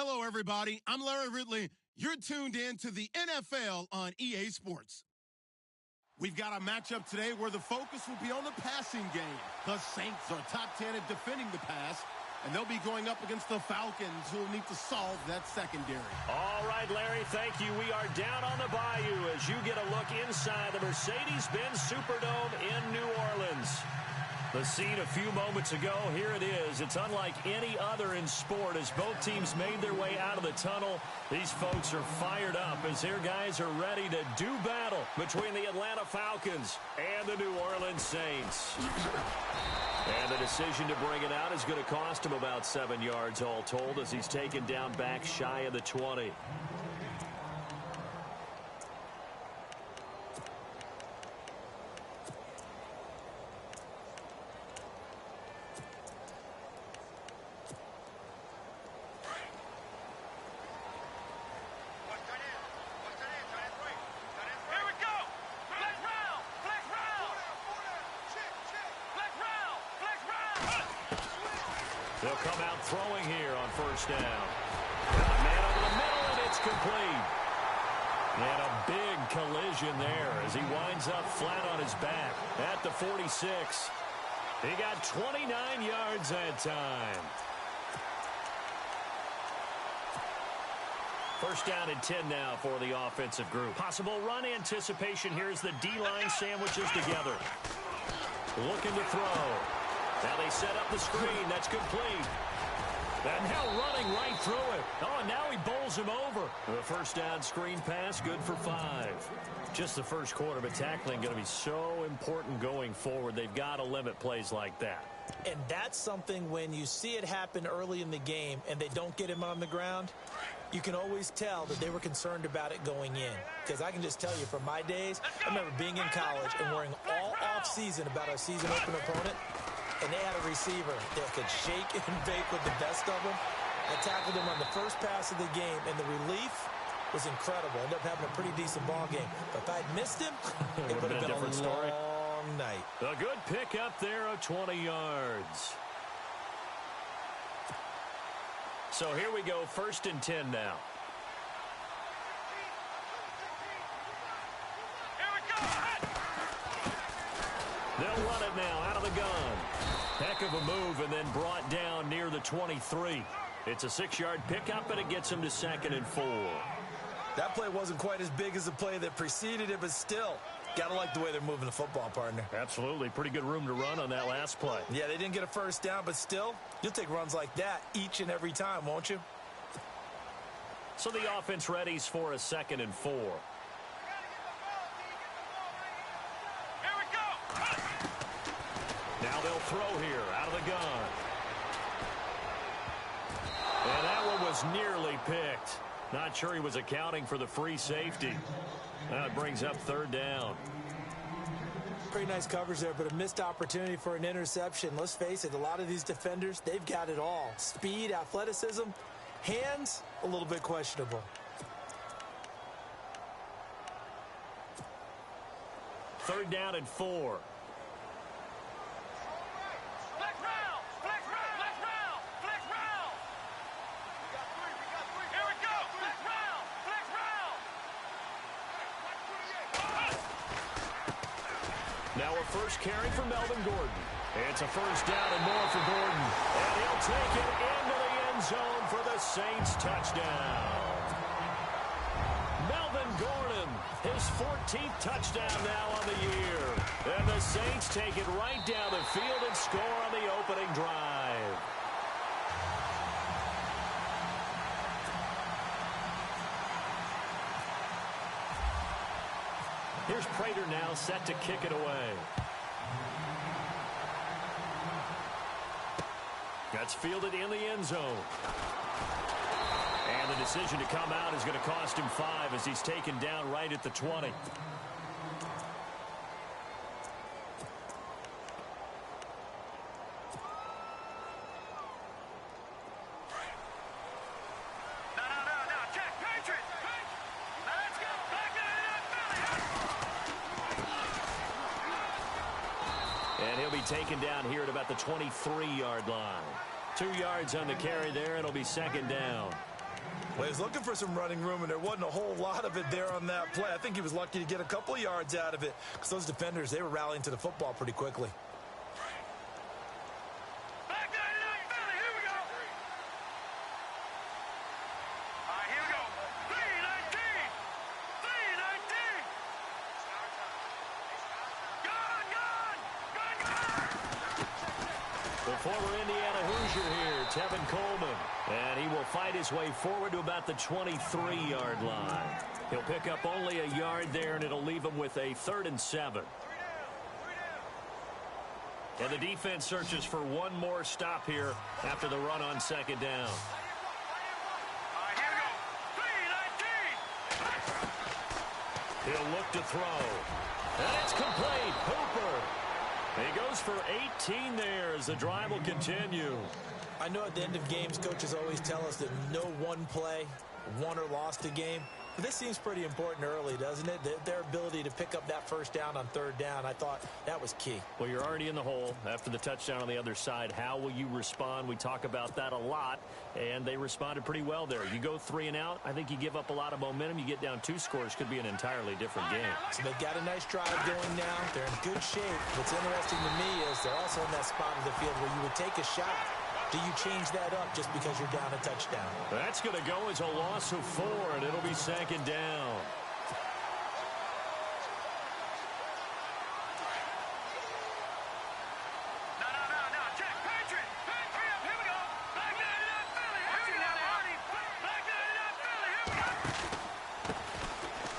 Hello, everybody. I'm Larry Ridley. You're tuned in to the NFL on EA Sports. We've got a matchup today where the focus will be on the passing game. The Saints are top 10 at defending the pass, and they'll be going up against the Falcons, who will need to solve that secondary. All right, Larry, thank you. We are down on the bayou as you get a look inside the Mercedes-Benz Superdome in New Orleans. The scene a few moments ago, here it is. It's unlike any other in sport as both teams made their way out of the tunnel. These folks are fired up as their guys are ready to do battle between the Atlanta Falcons and the New Orleans Saints. And the decision to bring it out is going to cost him about 7 yards all told as he's taken down back shy of the 20. They'll come out throwing here on first down. Got a man over the middle, and it's complete. And a big collision there as he winds up flat on his back at the 46. He got 29 yards that time. First down and 10 now for the offensive group. Possible run anticipation here as the D-line sandwiches together. Looking to throw. Now they set up the screen. That's complete. And now running right through it. Oh, and now he bowls him over. The first down screen pass, good for 5. Just the first quarter, but tackling going to be so important going forward. They've got to limit plays like that. And that's something when you see it happen early in the game and they don't get him on the ground, you can always tell that they were concerned about it going in. Because I can just tell you from my days, I remember being in college and worrying all off-season about our season open opponent. And they had a receiver that could shake and bake with the best of them. I tackled him on the first pass of the game, and the relief was incredible. Ended up having a pretty decent ball game. But if I'd missed him, it would have been a different story. Long night. A good pick up there of 20 yards. So here we go, first and 10 now. They'll run it now out of the gun. Heck of a move and then brought down near the 23. It's a 6-yard pickup, and it gets him to 2nd and 4. That play wasn't quite as big as the play that preceded it, but still, got to like the way they're moving the football, partner. Absolutely. Pretty good room to run on that last play. Yeah, they didn't get a first down, but still, you'll take runs like that each and every time, won't you? So the offense readies for a 2nd and 4. Now they'll throw here out of the gun. And that one was nearly picked. Not sure he was accounting for the free safety. Now it brings up 3rd down. Pretty nice coverage there, but a missed opportunity for an interception. Let's face it, a lot of these defenders, they've got it all. Speed, athleticism, hands, a little bit questionable. 3rd down and 4. Now a first carry for Melvin Gordon. It's a first down and more for Gordon. And he'll take it into the end zone for the Saints touchdown. Melvin Gordon, his 14th touchdown now on the year. And the Saints take it right down the field and score on the opening drive. Here's Prater now set to kick it away. That's fielded in the end zone. And the decision to come out is going to cost him 5 as he's taken down right at the 20. Taken down here at about the 23-yard line. 2 yards on the carry there. It'll be 2nd down. Well, he was looking for some running room, and there wasn't a whole lot of it there on that play. I think he was lucky to get a couple of yards out of it because those defenders, they were rallying to the football pretty quickly. The former Indiana Hoosier here, Tevin Coleman. And he will fight his way forward to about the 23-yard line. He'll pick up only a yard there, and it'll leave him with a 3rd and 7. And the defense searches for one more stop here after the run on 2nd down. He'll look to throw. And it's complete. Hooper. He goes for 18 there as the drive will continue. I know at the end of games, coaches always tell us that no one play won or lost a game. But this seems pretty important early, doesn't it? Their ability to pick up that 1st down on 3rd down, I thought that was key. Well, you're already in the hole after the touchdown on the other side. How will you respond? We talk about that a lot, and they responded pretty well there. You go 3 and out, I think you give up a lot of momentum. You get down 2 scores, could be an entirely different game. So they've got a nice drive going now. They're in good shape. What's interesting to me is they're also in that spot of the field where you would take a shot. Do you change that up just because you're down a touchdown? That's going to go as a loss of 4, and it'll be 2nd down.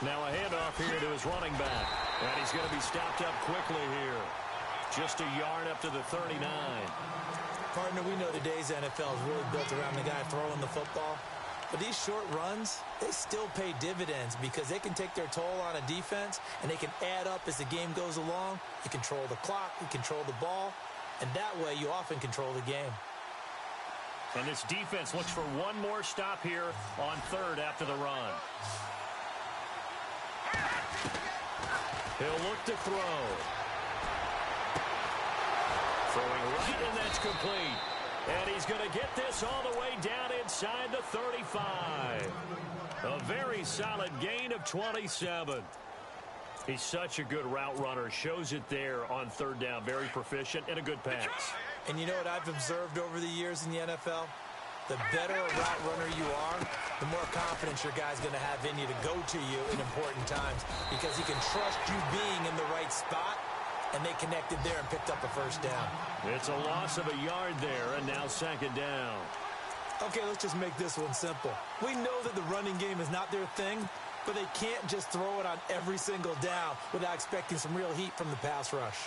Now a handoff here to his running back. And he's going to be stopped up quickly here. Just a yard up to the 39. Partner, we know today's NFL is really built around the guy throwing the football. But these short runs, they still pay dividends because they can take their toll on a defense, and they can add up as the game goes along. You control the clock, you control the ball, and that way you often control the game. And this defense looks for one more stop here on 3rd after the run. He'll look to throw. Throwing right, and that's complete. And he's going to get this all the way down inside the 35. A very solid gain of 27. He's such a good route runner. Shows it there on 3rd down. Very proficient and a good pass. And you know what I've observed over the years in the NFL? The better a route runner you are, the more confidence your guy's going to have in you to go to you in important times because he can trust you being in the right spot. And they connected there and picked up a 1st down. It's a loss of a yard there, and now 2nd down. Okay, let's just make this one simple. We know that the running game is not their thing, but they can't just throw it on every single down without expecting some real heat from the pass rush.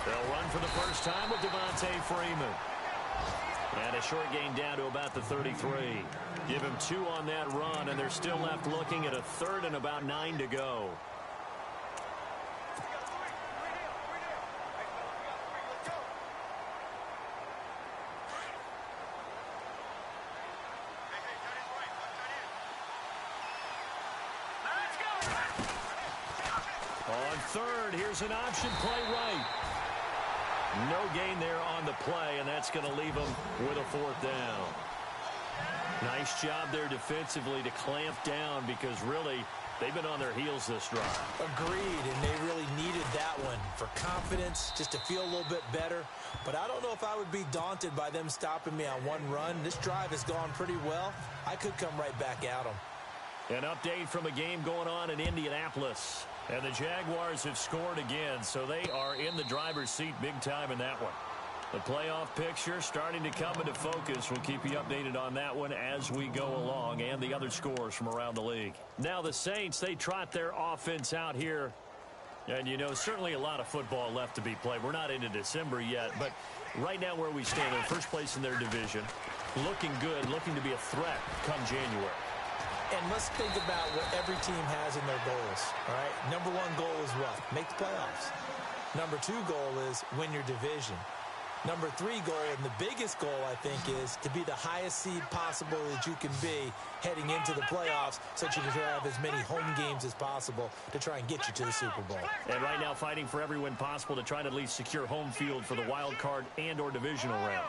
They'll run for the first time with Devontae Freeman. And a short gain down to about the 33. Give him 2 on that run, and they're still left looking at a 3rd and about 9 to go. On 3rd, here's an option play right. No gain there on the play, and that's going to leave them with a 4th down. Nice job there defensively to clamp down because really they've been on their heels this drive. Agreed, and they really needed that one for confidence, just to feel a little bit better. But I don't know if I would be daunted by them stopping me on one run. This drive has gone pretty well. I could come right back at them. An update from a game going on in Indianapolis. And the Jaguars have scored again, so they are in the driver's seat big time in that one. The playoff picture starting to come into focus. We'll keep you updated on that one as we go along and the other scores from around the league. Now the Saints, they trot their offense out here. And, you know, certainly a lot of football left to be played. We're not into December yet, but right now where we stand, they're first place in their division. Looking good, looking to be a threat come January. And let's think about what every team has in their goals, all right? Number 1 goal is what? Make the playoffs. Number 2 goal is win your division. Number 3 goal, and the biggest goal, I think, is to be the highest seed possible that you can be heading into the playoffs so that you can have as many home games as possible to try and get you to the Super Bowl. And right now fighting for every win possible to try to at least secure home field for the wild card and or divisional round.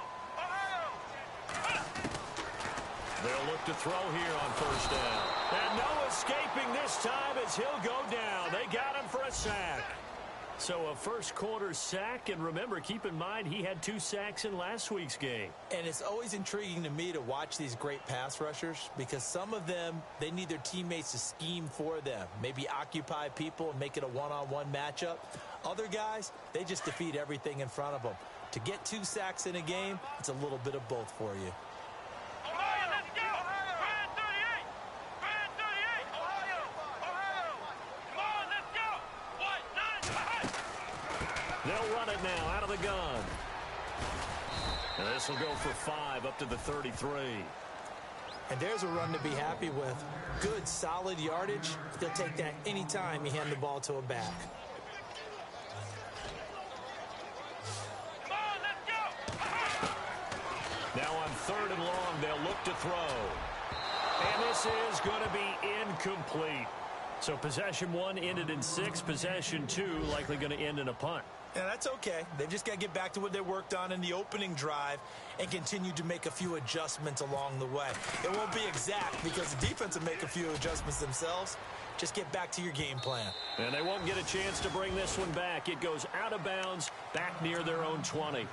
They'll look to throw here on first down. And no escaping this time as he'll go down. They got him for a sack. So a first quarter sack, and remember, keep in mind he had 2 sacks in last week's game. And it's always intriguing to me to watch these great pass rushers because some of them, they need their teammates to scheme for them, maybe occupy people and make it a one-on-one matchup. Other guys, they just defeat everything in front of them. To get 2 sacks in a game, it's a little bit of both for you. They'll run it now out of the gun. And this will go for 5 up to the 33. And there's a run to be happy with. Good, solid yardage. He'll take that anytime you hand the ball to him back. Now on 3rd and long, they'll look to throw. And this is going to be incomplete. So possession 1 ended in 6. Possession 2 likely going to end in a punt. Yeah, that's okay. They've just got to get back to what they worked on in the opening drive and continue to make a few adjustments along the way. It won't be exact because the defense will make a few adjustments themselves. Just get back to your game plan. And they won't get a chance to bring this one back. It goes out of bounds back near their own 20.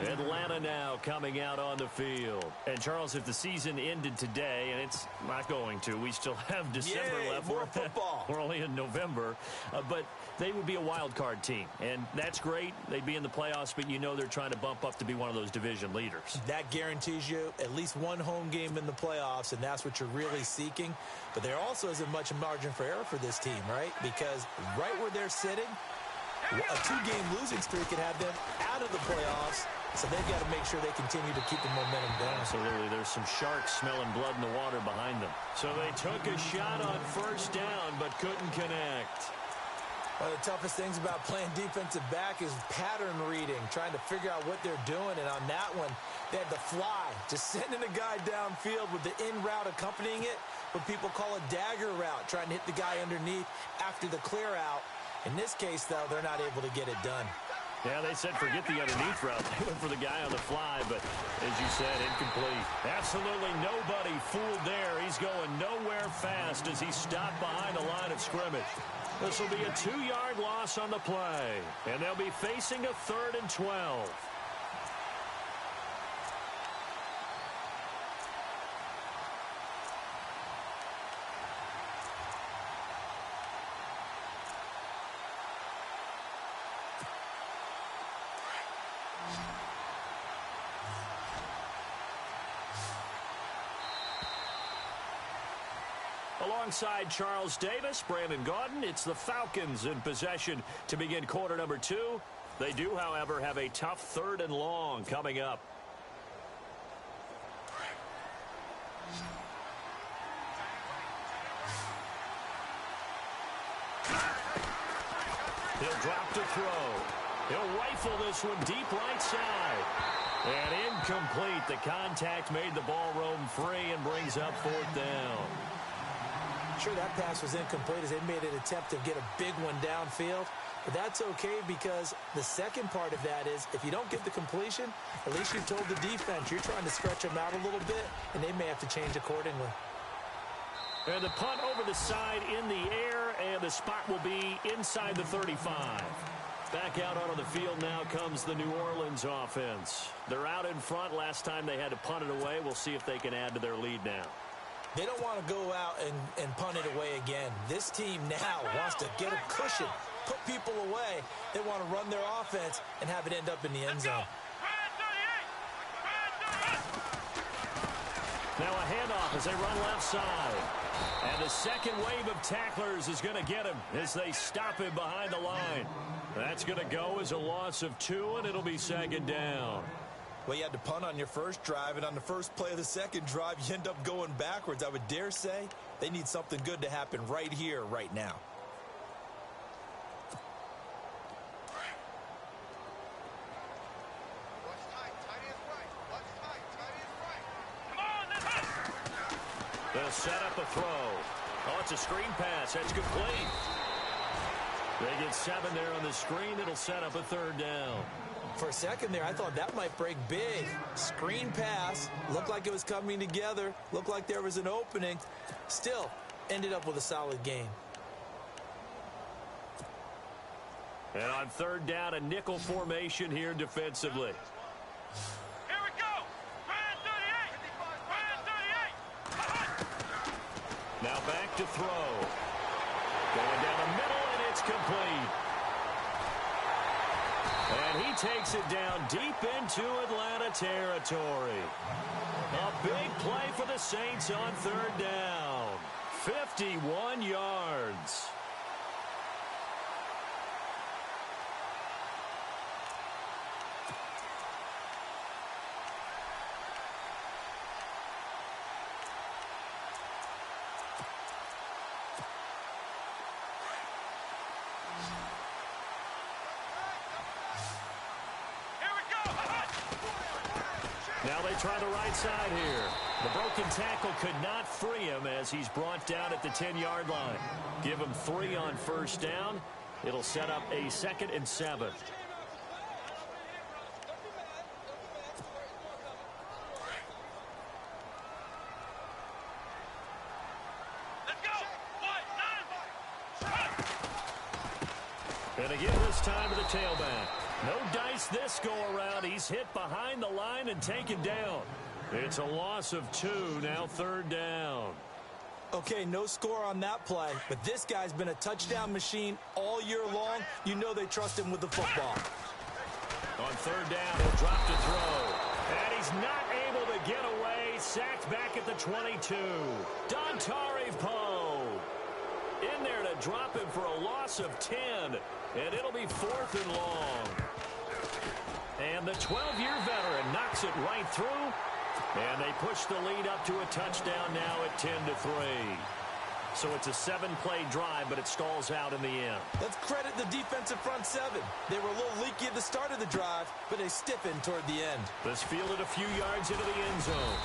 Atlanta now coming out on the field. And, Charles, if the season ended today, and it's not going to, we still have December left. More football. We're only in November. But they would be a wild card team. And that's great. They'd be in the playoffs, but you know they're trying to bump up to be one of those division leaders. That guarantees you at least one home game in the playoffs, and that's what you're really seeking. But there also isn't much margin for error for this team, right? Because right where they're sitting, a 2-game losing streak could have them out of the playoffs. So they've got to make sure they continue to keep the momentum down. Absolutely. There's some sharks smelling blood in the water behind them. So they took a shot on first down, but couldn't connect. One of the toughest things about playing defensive back is pattern reading, trying to figure out what they're doing. And on that one, they had the fly, just sending a guy downfield with the in route accompanying it, what people call a dagger route, trying to hit the guy underneath after the clear out. In this case, though, they're not able to get it done. Yeah, they said forget the underneath route. They went for the guy on the fly, but as you said, incomplete. Absolutely nobody fooled there. He's going nowhere fast as he stopped behind the line of scrimmage. This will be a 2-yard loss on the play, and they'll be facing a 3rd and 12. Alongside Charles Davis, Brandon Gaudin, it's the Falcons in possession to begin quarter number 2. They do, however, have a tough 3rd and long coming up. He'll drop to throw. He'll rifle this one deep right side. And incomplete. The contact made the ball roam free and brings up 4th down. Sure, that pass was incomplete as they made an attempt to get a big one downfield. But that's okay because the second part of that is if you don't get the completion, at least you've told the defense you're trying to stretch them out a little bit, and they may have to change accordingly. And the punt over the side in the air, and the spot will be inside the 35. Back out onto the field now comes the New Orleans offense. They're out in front. Last time they had to punt it away. We'll see if they can add to their lead now. They don't want to go out and punt it away again. This team now wants to get a cushion, put people away. They want to run their offense and have it end up in the end zone. Now a handoff as they run left side. And the second wave of tacklers is going to get him as they stop him behind the line. That's going to go as a loss of 2, and it'll be 2nd down. Well, you had to punt on your first drive, and on the first play of the second drive, you end up going backwards. I would dare say they need something good to happen right here, right now. set up a throw. Oh, it's a screen pass. That's complete. They get 7 there on the screen. It'll set up a 3rd down. For a second there, I thought that might break big. Screen pass. Looked like it was coming together. Looked like there was an opening. Still, ended up with a solid gain. And on 3rd down, a nickel formation here defensively. Here we go. Ryan 38. Ryan 38. Now back to throw. Going down the middle, and it's complete. And he takes it down deep into Atlanta territory. A big play for the Saints on 3rd down. 51 yards. Now they try the right side here. The broken tackle could not free him as he's brought down at the 10-yard line. Give him 3 on 1st down. It'll set up a 2nd and 7. Let's go. 1, 9. And again this time to the tailback. No dice this go-around. He's hit behind the line and taken down. It's a loss of 2, now 3rd down. Okay, no score on that play, but this guy's been a touchdown machine all year long. You know they trust him with the football. On 3rd down, he'll drop to throw. And he's not able to get away. Sacked back at the 22. Dontari Poe in there to drop him for a loss of 10. And it'll be 4th and long. And the 12-year veteran knocks it right through. And they push the lead up to a touchdown now at 10-3. So it's a 7-play drive, but it stalls out in the end. Let's credit the defensive front 7. They were a little leaky at the start of the drive, but they stiffened toward the end. This fielded a few yards into the end zone.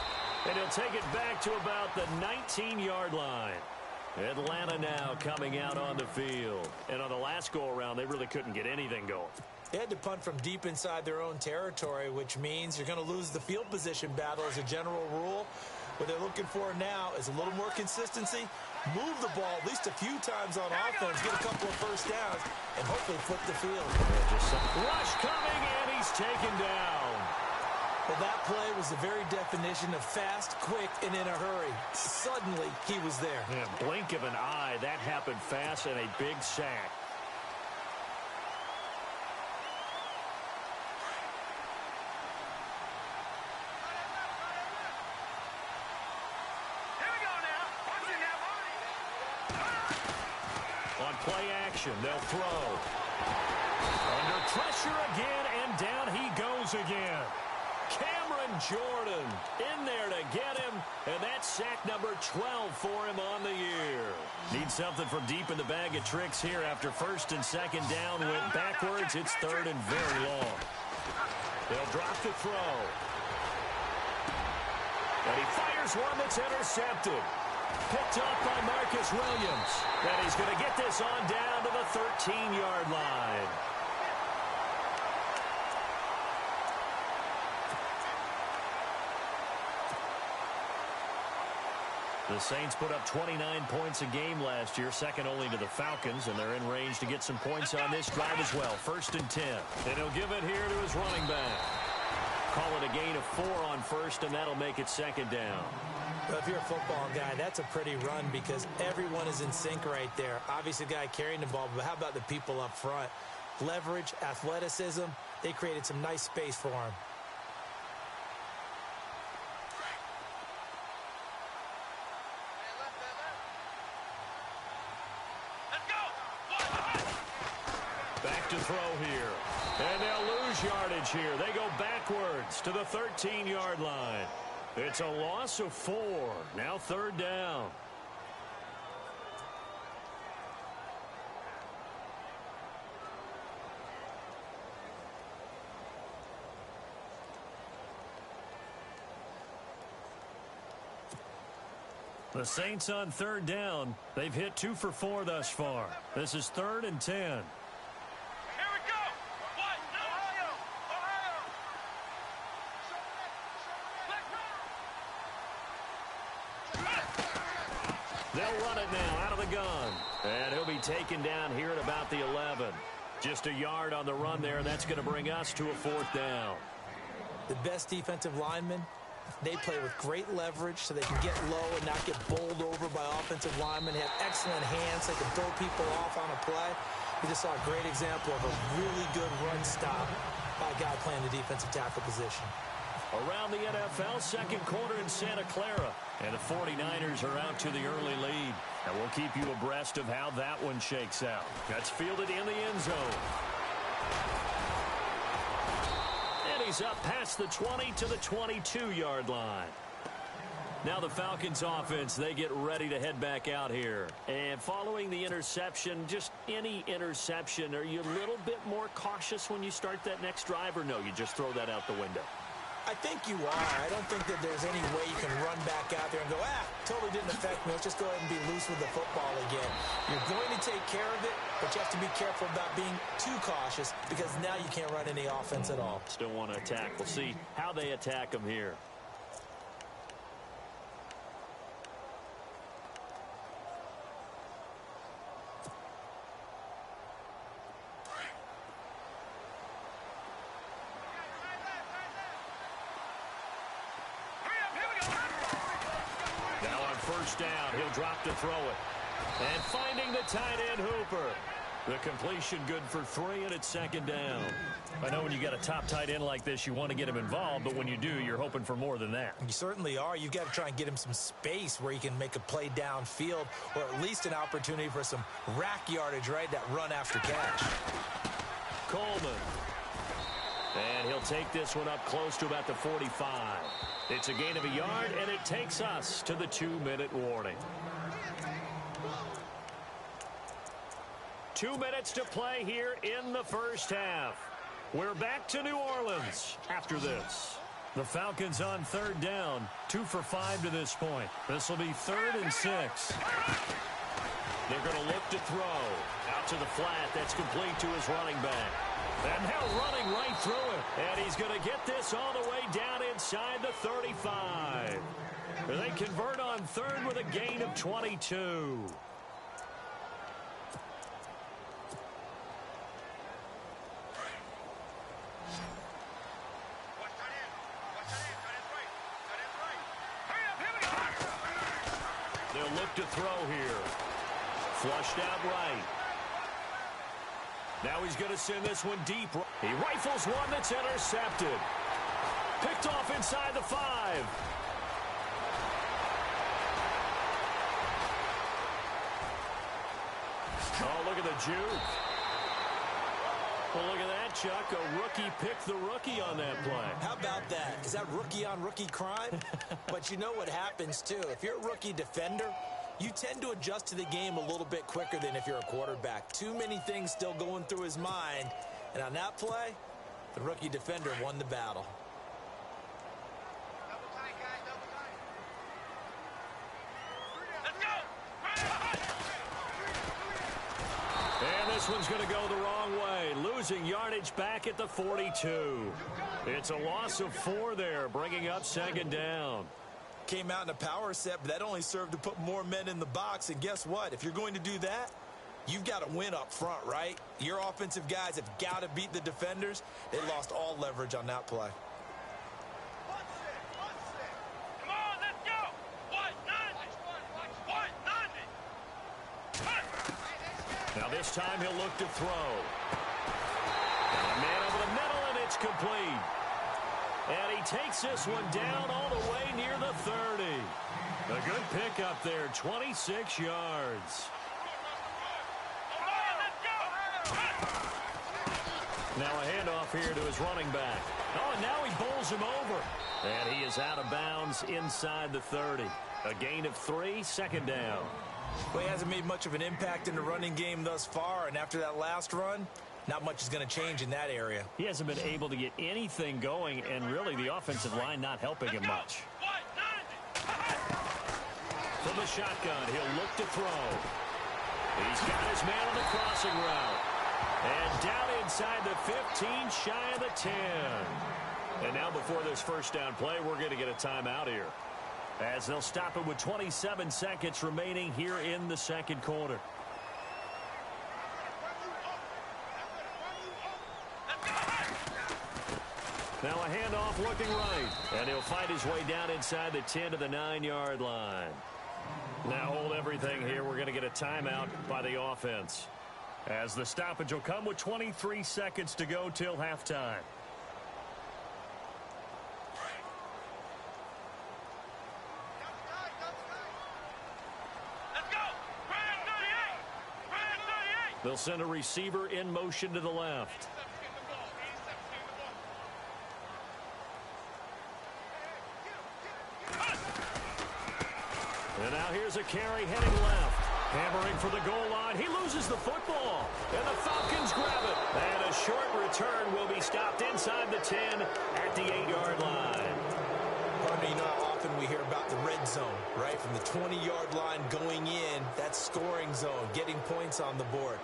And he'll take it back to about the 19-yard line. Atlanta now coming out on the field. And on the last go-around, they really couldn't get anything going. They had to punt from deep inside their own territory, which means you're going to lose the field position battle as a general rule. What they're looking for now is a little more consistency, move the ball at least a few times on offense, get a couple of 1st downs, and hopefully flip the field. Just some rush coming, and he's taken down. Well, that play was the very definition of fast, quick, and in a hurry. Suddenly, he was there. Yeah, blink of an eye. That happened fast and a big sack. Here we go now. Watch it now. On play action, they'll throw. Under pressure again, and down he goes again. Cameron Jordan in there to get him, and that's sack number 12 for him on the year. Need something from deep in the bag of tricks here after 1st and 2nd down went backwards. It's 3rd and very long. They'll drop the throw. And he fires one that's intercepted. Picked up by Marcus Williams. And he's going to get this on down to the 13-yard line. The Saints put up 29 points a game last year, second only to the Falcons, and they're in range to get some points on this drive as well. 1st and 10. And he'll give it here to his running back. Call it a gain of 4 on 1st, and that'll make it 2nd down. Well, if you're a football guy, that's a pretty run because everyone is in sync right there. Obviously, the guy carrying the ball, but how about the people up front? Leverage, athleticism, they created some nice space for him. Back to throw here. And they'll lose yardage here. They go backwards to the 13-yard line. It's a loss of 4. Now 3rd down. The Saints on third down. They've hit 2 for 4 thus far. This is 3rd and 10. Here we go. Ohio. They'll run it now out of the gun. And he'll be taken down here at about the 11. Just a yard on the run there, and that's going to bring us to a 4th down. The best defensive linemen, they play with great leverage so they can get low and not get bowled over by offensive linemen. They have excellent hands. They can throw people off on a play. We just saw a great example of a really good run stop by a guy playing the defensive tackle position. Around the NFL, second quarter in Santa Clara. And the 49ers are out to the early lead. And we'll keep you abreast of how that one shakes out. That's fielded in the end zone. And he's up past the 20 to the 22-yard line. Now the Falcons offense, they get ready to head back out here. And following the interception, just any interception, are you a little bit more cautious when you start that next drive, or no, you just throw that out the window? I think you are. I don't think that there's any way you can run back out there and go, totally didn't affect me. Let's just go ahead and be loose with the football again. You're going to take care of it, but you have to be careful about being too cautious because now you can't run any offense at all. Still want to attack. We'll see how they attack them here. Down, he'll drop to throw it. And finding the tight end Hooper. The completion good for 3, and it's 2nd down. I know when you got a top tight end like this, you want to get him involved, but when you do, you're hoping for more than that. You certainly are. You've got to try and get him some space where he can make a play downfield, or at least an opportunity for some rack yardage, right? That run after catch. Coleman. And he'll take this one up close to about the 45. It's a gain of a yard, and it takes us to the 2-minute warning. 2 minutes to play here in the first half. We're back to New Orleans after this. The Falcons on third down, 2 for 5 to this point. This will be 3rd and 6. They're going to look to throw. Out to the flat. That's complete to his running back. And now running right through it. And he's going to get this all the way down inside the 35. They convert on 3rd with a gain of 22. They'll look to throw here. Flushed out right. Now he's going to send this one deep. He rifles one that's intercepted. Picked off inside the 5. Oh, look at the juke. Well, look at that, Chuck. A rookie picked the rookie on that play. How about that? Is that rookie-on-rookie crime? But you know what happens, too. If you're a rookie defender, you tend to adjust to the game a little bit quicker than if you're a quarterback. Too many things still going through his mind. And on that play, the rookie defender won the battle. Double tight, guys. Double tight. Let's go. And this one's going to go the wrong way. Losing yardage back at the 42. It's a loss of 4 there, bringing up 2nd down. Came out in a power set, but that only served to put more men in the box. And guess what? If you're going to do that, you've got to win up front, right? Your offensive guys have got to beat the defenders. They lost all leverage on that play. Come on, let's go. 190. Now this time he'll look to throw. Got a man over the middle, and it's complete. And he takes this one down all the way near the 30. A good pickup there, 26 yards. Come on, let's go. Now a handoff here to his running back. Oh, and now he bowls him over. And he is out of bounds inside the 30. A gain of 3, 2nd down. Well, he hasn't made much of an impact in the running game thus far, and after that last run, not much is going to change in that area. He hasn't been able to get anything going, and really the offensive line not helping him much. From the shotgun, he'll look to throw. He's got his man on the crossing route. And down inside the 15, shy of the 10. And now before this first down play, we're going to get a timeout here, as they'll stop it with 27 seconds remaining here in the second quarter. Now a handoff looking right, and he'll find his way down inside the 10 to the 9-yard line. Now hold everything here. We're going to get a timeout by the offense, as the stoppage will come with 23 seconds to go till halftime. They'll send a receiver in motion to the left. And now here's a carry heading left. Hammering for the goal line. He loses the football. And the Falcons grab it. And a short return will be stopped inside the 10 at the 8-yard line. Partner, you know how often we hear about the red zone, right? From the 20-yard line going in, that's scoring zone, getting points on the board.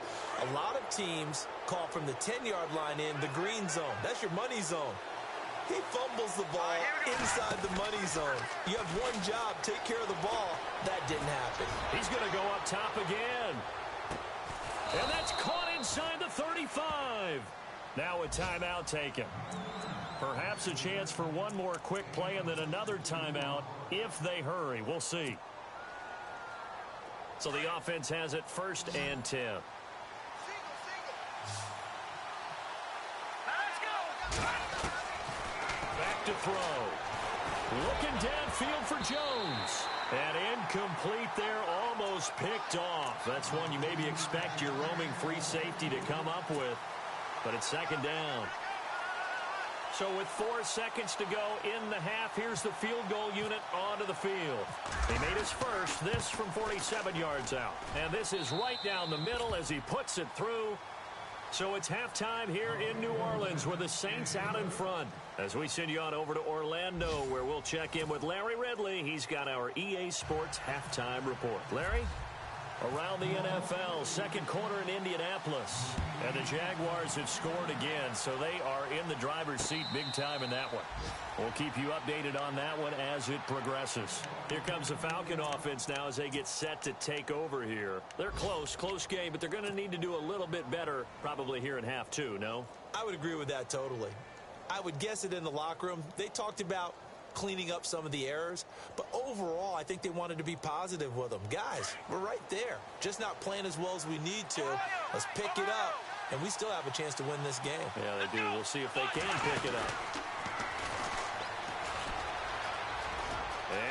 A lot of teams call from the 10-yard line in the green zone. That's your money zone. He fumbles the ball inside the money zone. You have one job, take care of the ball. That didn't happen. He's going to go up top again. And that's caught inside the 35. Now a timeout taken. Perhaps a chance for one more quick play and then another timeout if they hurry. We'll see. So the offense has it 1st and 10. Back to throw. Looking downfield for Jones. And incomplete there, almost picked off. That's one you maybe expect your roaming free safety to come up with. But it's 2nd down. So with 4 seconds to go in the half, here's the field goal unit onto the field. He made his first, this from 47 yards out. And this is right down the middle as he puts it through. So it's halftime here in New Orleans with the Saints out in front. As we send you on over to Orlando, where we'll check in with Larry Ridley. He's got our EA Sports halftime report. Larry? Around the NFL, second quarter in Indianapolis. And the Jaguars have scored again, so they are in the driver's seat big time in that one. We'll keep you updated on that one as it progresses. Here comes the Falcon offense now as they get set to take over here. They're close game, but they're going to need to do a little bit better probably here in half 2, no? I would agree with that totally. I would guess it in the locker room. They talked about cleaning up some of the errors, but overall I think they wanted to be positive with them. Guys, we're right there, just not playing as well as we need to. Let's pick it up, and we still have a chance to win this game. Yeah, they do. We'll see if they can pick it up.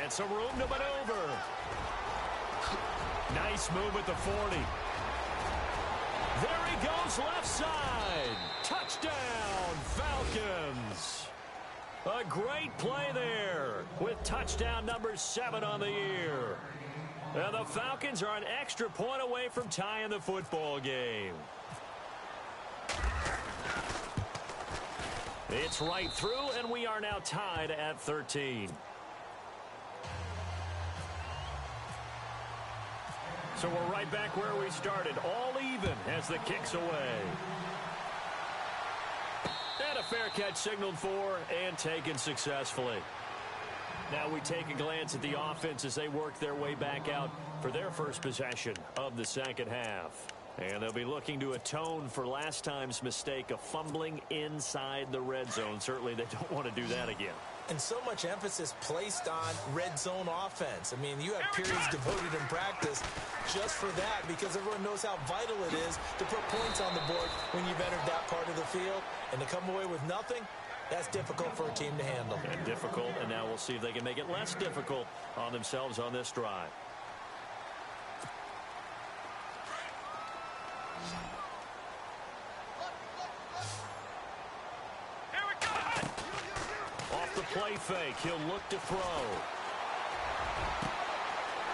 And some room to maneuver. Nice move at the 40. There he goes, left side. Touchdown, Falcons. A great play there with touchdown number 7 on the year. And the Falcons are an extra point away from tying the football game. It's right through, and we are now tied at 13. So we're right back where we started, all even as the kick's away. And a fair catch signaled for and taken successfully. Now we take a glance at the offense as they work their way back out for their first possession of the second half. And they'll be looking to atone for last time's mistake of fumbling inside the red zone. Certainly they don't want to do that again. And so much emphasis placed on red zone offense. I mean, you have periods devoted in practice just for that because everyone knows how vital it is to put points on the board when you've entered that part of the field. And to come away with nothing, that's difficult for a team to handle. And difficult, and now we'll see if they can make it less difficult on themselves on this drive. Play fake. He'll look to throw.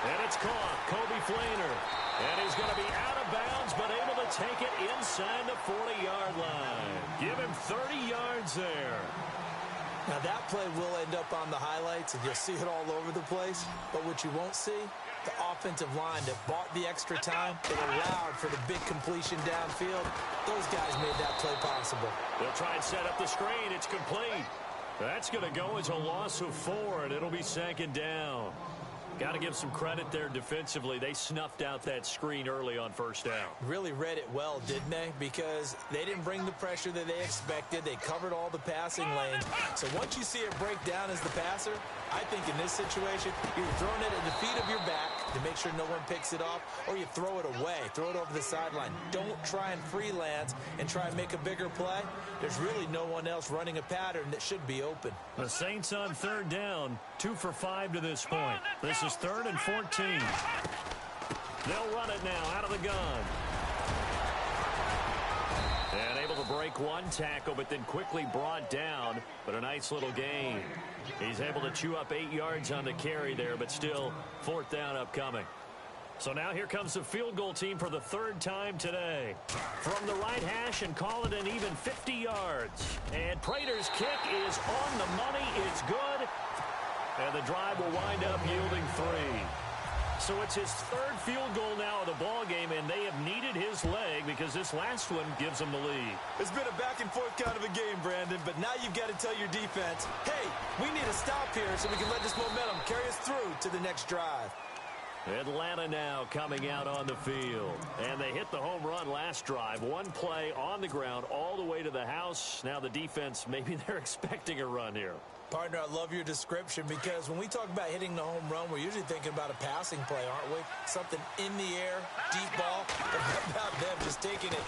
And it's caught. Kobe Flainer. And he's going to be out of bounds, but able to take it inside the 40-yard line. Give him 30 yards there. Now that play will end up on the highlights, and you'll see it all over the place. But what you won't see The offensive line that bought the extra time, that allowed for the big completion downfield, those guys made that play possible. They'll try and set up the screen. It's complete. That's going to go as a loss of 4, and it'll be second down. Got to give some credit there defensively. They snuffed out that screen early on first down. Really read it well, didn't they? Because they didn't bring the pressure that they expected. They covered all the passing lanes. So once you see it break down as the passer, I think in this situation, you're throwing it at the feet of your back to make sure no one picks it off, or you throw it away, throw it over the sideline. Don't try and freelance and try and make a bigger play. There's really no one else running a pattern that should be open. The Saints on third down, 2 for 5 to this point. This is 3rd and 14. They'll run it now out of the gun. And able to break one tackle, but then quickly brought down. But a nice little gain. He's able to chew up 8 yards on the carry there, but still 4th down upcoming. So now here comes the field goal team for the 3rd time today. From the right hash and call it an even 50 yards. And Prater's kick is on the money. It's good. And the drive will wind up yielding 3. So it's his 3rd field goal now of the ball game, and they have needed his leg because this last one gives them the lead. It's been a back-and-forth kind of a game, Brandon, but now you've got to tell your defense, hey, we need a stop here so we can let this momentum carry us through to the next drive. Atlanta now coming out on the field. And they hit the home run last drive. One play on the ground all the way to the house. Now the defense, maybe they're expecting a run here. Partner, I love your description because when we talk about hitting the home run, we're usually thinking about a passing play, aren't we? Something in the air, deep ball. But how about them just taking it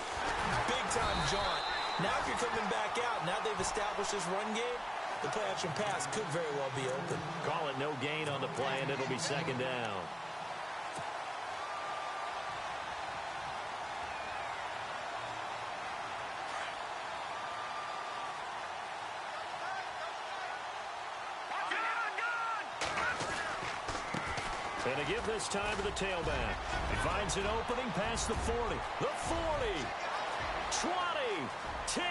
big-time jaunt? Now if you're coming back out, now they've established this run game, the play-action pass could very well be open. Call it no gain on the play, and it'll be second down. And to give this time to the tailback. He finds an opening past the 40. The 40. 20. 10.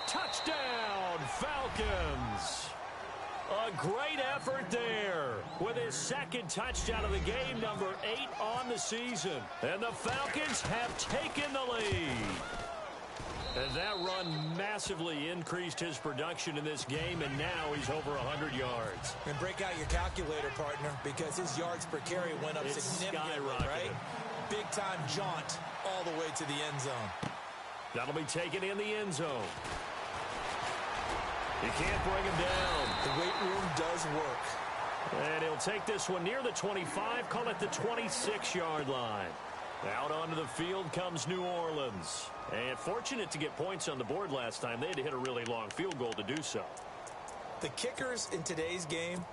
Touchdown, Falcons. A great effort there with his 2nd touchdown of the game, number 8 on the season. And the Falcons have taken the lead. And that run massively increased his production in this game, and now he's over 100 yards. And break out your calculator, partner, because his yards per carry went up significantly, right? Big-time jaunt all the way to the end zone. That'll be taken in the end zone. He can't bring him down. The weight room does work. And he'll take this one near the 25, call it the 26-yard line. Out onto the field comes New Orleans. And fortunate to get points on the board last time. They had to hit a really long field goal to do so. The kickers in today's game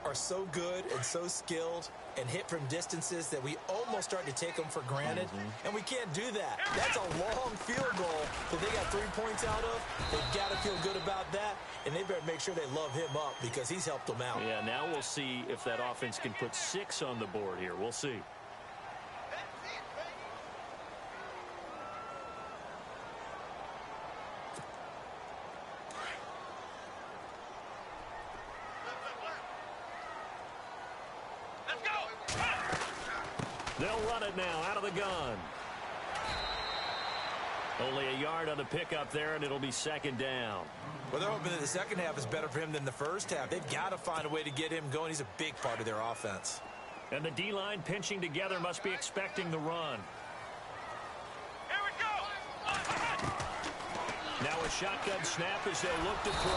are so good and so skilled and hit from distances that we almost start to take them for granted. And we can't do that. That's a long field goal that they got 3 points out of. They've got to feel good about that. And they better make sure they love him up because he's helped them out. Yeah, now we'll see if that offense can put 6 on the board here. We'll see. They'll run it now out of the gun. Only a yard on the pickup there, and it'll be second down. Well, they're hoping that the second half is better for him than the first half. They've got to find a way to get him going. He's a big part of their offense. And the D-line pinching together must be expecting the run. Here we go. Now a shotgun snap as they look to throw.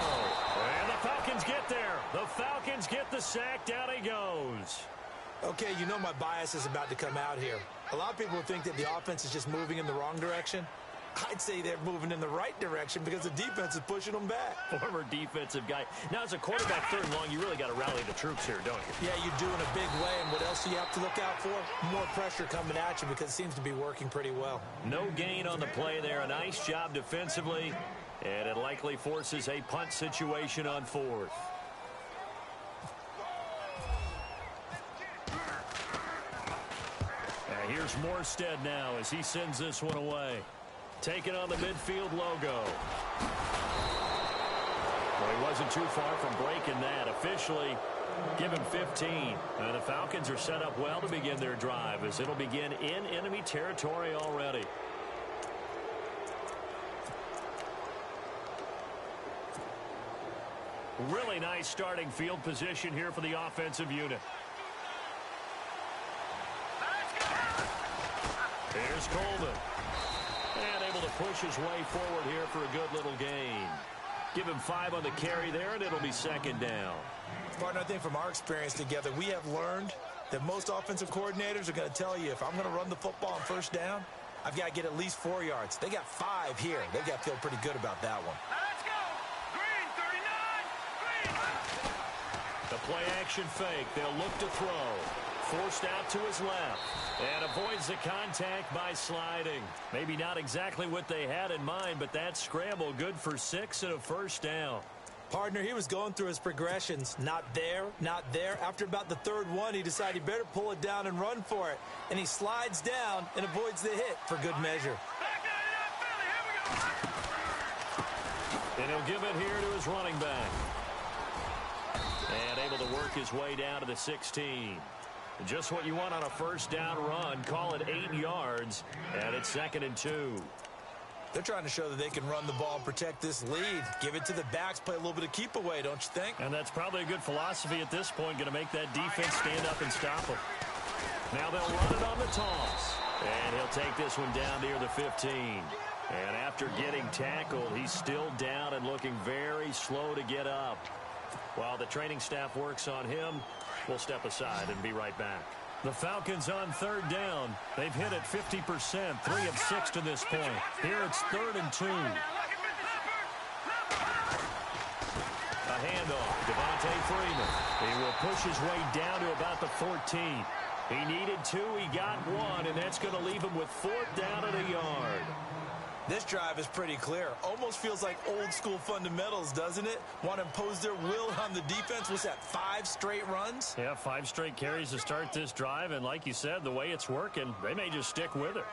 And the Falcons get there. The Falcons get the sack. Down he goes. Okay, you know my bias is about to come out here. A lot of people think that the offense is just moving in the wrong direction. I'd say they're moving in the right direction because the defense is pushing them back. Former defensive guy. Now, as a quarterback 3rd and long, you really got to rally the troops here, don't you? Yeah, you do in a big way. And what else do you have to look out for? More pressure coming at you because it seems to be working pretty well. No gain on the play there. A nice job defensively. And it likely forces a punt situation on 4th. Here's Morstead now as he sends this one away. Taking on the midfield logo. Well, he wasn't too far from breaking that. Officially, Give him 15. The Falcons are set up well to begin their drive as it'll begin in enemy territory already. Really nice starting field position here for the offensive unit. Here's Coleman. And able to push his way forward here for a good little gain. Give him 5 on the carry there, and it'll be second down. Partner, I think from our experience together, we have learned that most offensive coordinators are going to tell you, if I'm going to run the football on first down, I've got to get at least 4 yards. They got 5 here. They've got to feel pretty good about that one. Let's go. Green, 39. Green. The play action fake. They'll look to throw. Forced out to his left. And avoids the contact by sliding. Maybe not exactly what they had in mind, but that scramble good for 6 and a first down. Partner, he was going through his progressions. Not there, not there. After about the third one, he decided he better pull it down and run for it. And he slides down and avoids the hit for good measure. And he'll give it here to his running back. And able to work his way down to the 16. Just what you want on a first down run. Call it 8 yards. And it's 2nd and 2. They're trying to show that they can run the ball and protect this lead. Give it to the backs, play a little bit of keep away, don't you think? And that's probably a good philosophy at this point, going to make that defense stand up and stop them. Now they'll run it on the toss. And he'll take this one down near the 15. And after getting tackled, he's still down and looking very slow to get up. While the training staff works on him, we'll step aside and be right back. The Falcons on third down. They've hit it 50%, 3 of 6 to this point. Here it's 3rd and 2. A handoff. Devontae Freeman. He will push his way down to about the 14. He needed 2. He got 1, and that's going to leave him with 4th down and a yard. This drive is pretty clear. Almost feels like old school fundamentals, doesn't it? Want to impose their will on the defense. Was that 5 straight runs? Yeah, 5 straight carries to start this drive. And like you said, the way it's working, they may just stick with it.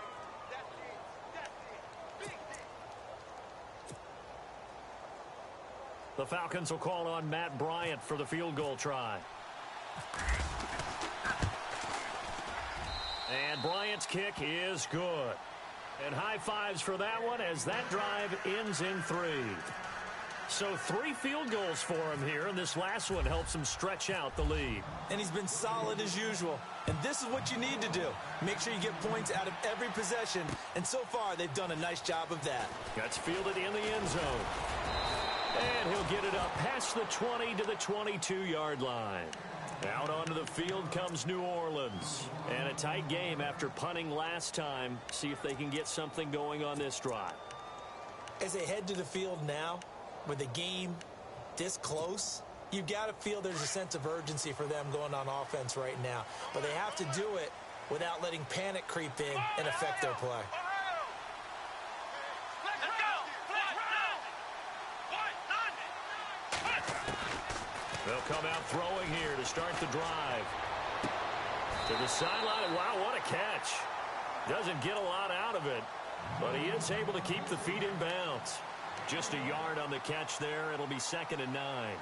The Falcons will call on Matt Bryant for the field goal try. And Bryant's kick is good. And high fives for that one as that drive ends in 3. So 3 field goals for him here, and this last one helps him stretch out the lead. And he's been solid as usual. And this is what you need to do. Make sure you get points out of every possession. And so far, they've done a nice job of that. Gets fielded in the end zone. And he'll get it up past the 20 to the 22-yard line. Out onto the field comes New Orleans. And a tight game after punting last time. See if they can get something going on this drive. As they head to the field now, with the game this close, you've got to feel there's a sense of urgency for them going on offense right now. But they have to do it without letting panic creep in and affect their play. They'll come out throwing here to start the drive. To the sideline. Wow, what a catch. Doesn't get a lot out of it, but he is able to keep the feet in bounds. Just a yard on the catch there. It'll be 2nd and 9.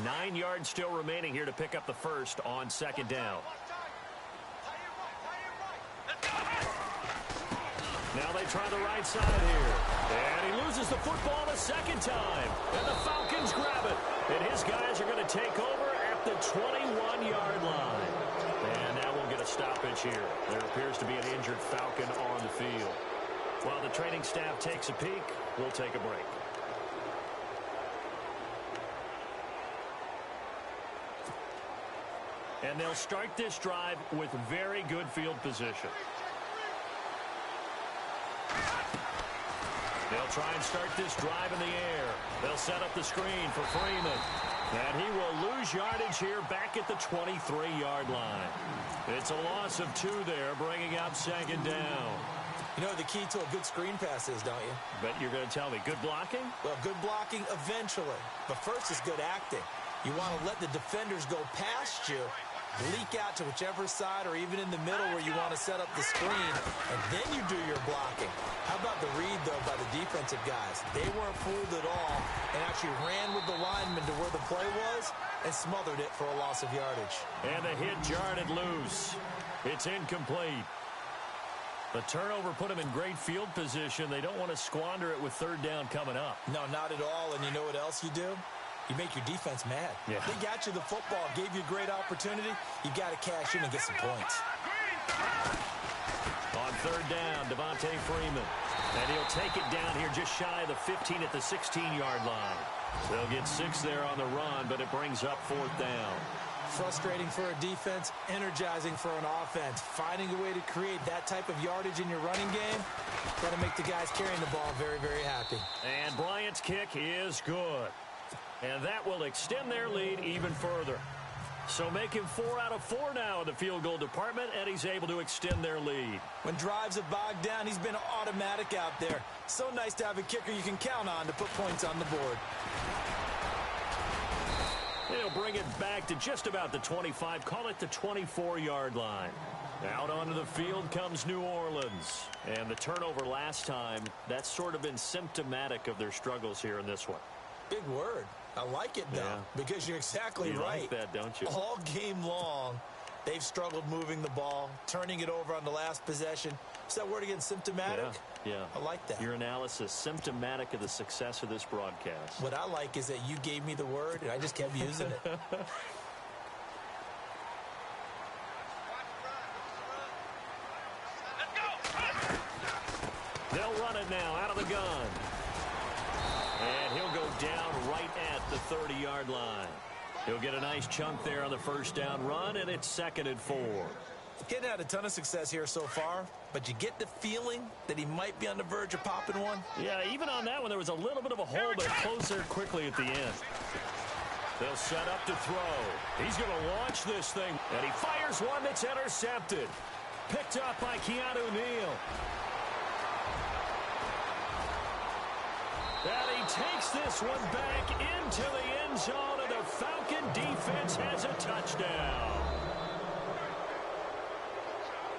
Nine yards still remaining here to pick up the first on 2nd down. Now they try the right side here. And he loses the football a second time. And the Falcons grab it. And his guys are going to take over at the 21-yard line. And that will get a stoppage here. There appears to be an injured Falcon on the field. While the training staff takes a peek, we'll take a break. And they'll start this drive with very good field position. They'll try and start this drive in the air. They'll set up the screen for Freeman. And he will lose yardage here back at the 23-yard line. It's a loss of 2 there, bringing up 2nd down. You know what the key to a good screen pass is, don't you? But you're going to tell me, good blocking? Well, good blocking eventually. But first is good acting. You want to let the defenders go past you, leak out to whichever side or even in the middle where you want to set up the screen, and then you do your blocking. How about the read, though, by the defensive guys? They weren't fooled at all and actually ran with the lineman to where the play was and smothered it for a loss of yardage. And the hit jarred it loose. It's incomplete. The turnover put them in great field position. They don't want to squander it with third down coming up. No, not at all. And you know what else you do? You make your defense mad. Yeah. They got you the football, gave you a great opportunity. You got to cash in and get some points. On third down, Devontae Freeman. And he'll take it down here just shy of the 15 at the 16-yard line. They'll get 6 there on the run, but it brings up fourth down. Frustrating for a defense, energizing for an offense. Finding a way to create that type of yardage in your running game, got to make the guys carrying the ball very, very happy. And Bryant's kick is good. And that will extend their lead even further. So making 4 out of 4 now in the field goal department, and he's able to extend their lead. When drives have bogged down, he's been automatic out there. So nice to have a kicker you can count on to put points on the board. He'll bring it back to just about the 25, call it the 24-yard line. Out onto the field comes New Orleans. And the turnover last time, that's sort of been symptomatic of their struggles here in this one. Big word. I like it, though, because you're exactly right. You like that, don't you? All game long, they've struggled moving the ball, turning it over on the last possession. Is that word again, symptomatic? Yeah. I like that. Your analysis, symptomatic of the success of this broadcast. What I like is that you gave me the word, and I just kept using it. They'll run it now out of the gun. And he'll go down right at the 30-yard line. He'll get a nice chunk there on the first down run, and it's 2nd and 4. Getting had a ton of success here so far, but you get the feeling that he might be on the verge of popping one. Yeah, even on that one, there was a little bit of a hole, but closer quickly at the end. They'll set up to throw. He's going to launch this thing, and he fires one that's intercepted. Picked up by Keanu Neal. And he takes this one back into the end zone, and the Falcon defense has a touchdown.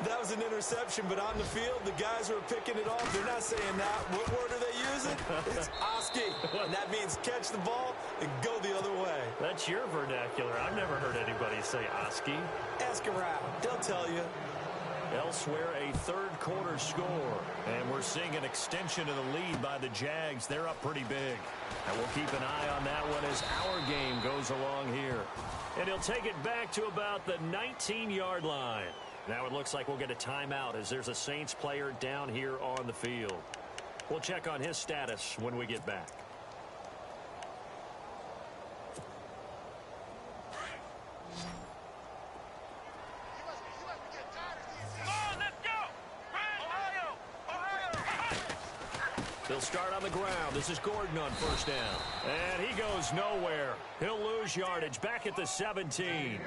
That was an interception, but on the field, the guys who are picking it off, they're not saying that. What word are they using? It's Oski, and that means catch the ball and go the other way. That's your vernacular. I've never heard anybody say Oski. Ask around. They'll tell you. Elsewhere, a third-quarter score. And we're seeing an extension of the lead by the Jags. They're up pretty big. And we'll keep an eye on that one as our game goes along here. And he'll take it back to about the 19-yard line. Now it looks like we'll get a timeout as there's a Saints player down here on the field. We'll check on his status when we get back. They'll start on the ground. This is Gordon on first down. And he goes nowhere. He'll lose yardage back at the 17.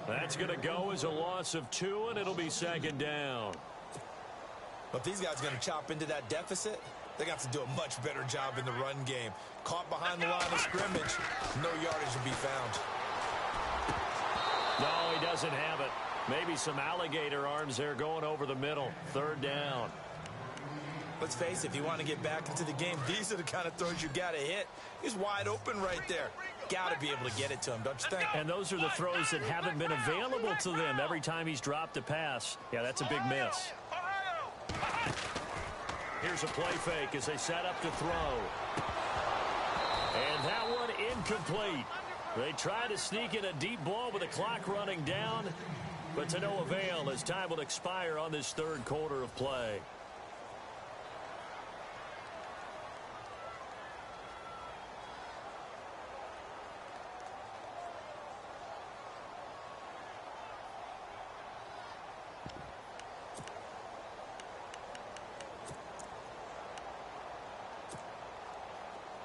That's going to go as a loss of 2, and it'll be 2nd down. But these guys are going to chop into that deficit. They got to do a much better job in the run game. Caught behind the line of scrimmage, no yardage to be found. No, he doesn't have it. Maybe some alligator arms there going over the middle. 3rd down. Let's face it, if you want to get back into the game, these are the kind of throws you got to hit. He's wide open right there. Got to be able to get it to him, don't you think? And those are the throws that haven't been available to them every time he's dropped a pass. Yeah, that's a big miss. Here's a play fake as they set up to throw. And that one incomplete. They try to sneak in a deep ball with the clock running down, but to no avail as time will expire on this 3rd quarter of play.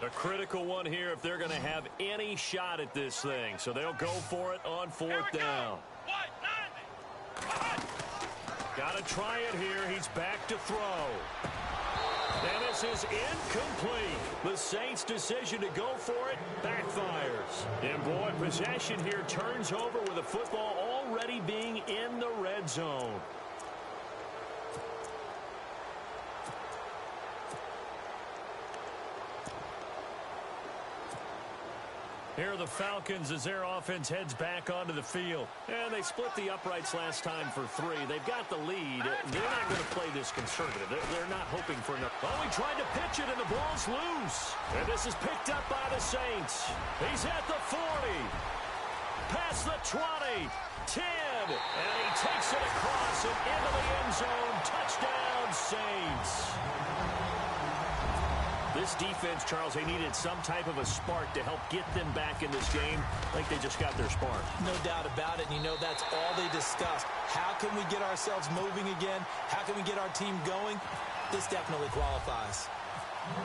A critical one here if they're going to have any shot at this thing. So they'll go for it on 4th down. Got to try it here. He's back to throw. And this is incomplete. The Saints' decision to go for it backfires. And boy, possession here turns over with the football all already being in the red zone. Here are the Falcons as their offense heads back onto the field. And they split the uprights last time for 3. They've got the lead. They're not going to play this conservative. They're not hoping for enough. Oh, he tried to pitch it, and the ball's loose. And this is picked up by the Saints. He's at the 40. Past the 20. 10. And he takes it across and into the end zone. Touchdown, Saints. This defense, Charles, they needed some type of a spark to help get them back in this game. I think they just got their spark. No doubt about it. And you know, that's all they discussed. How can we get ourselves moving again? How can we get our team going? This definitely qualifies.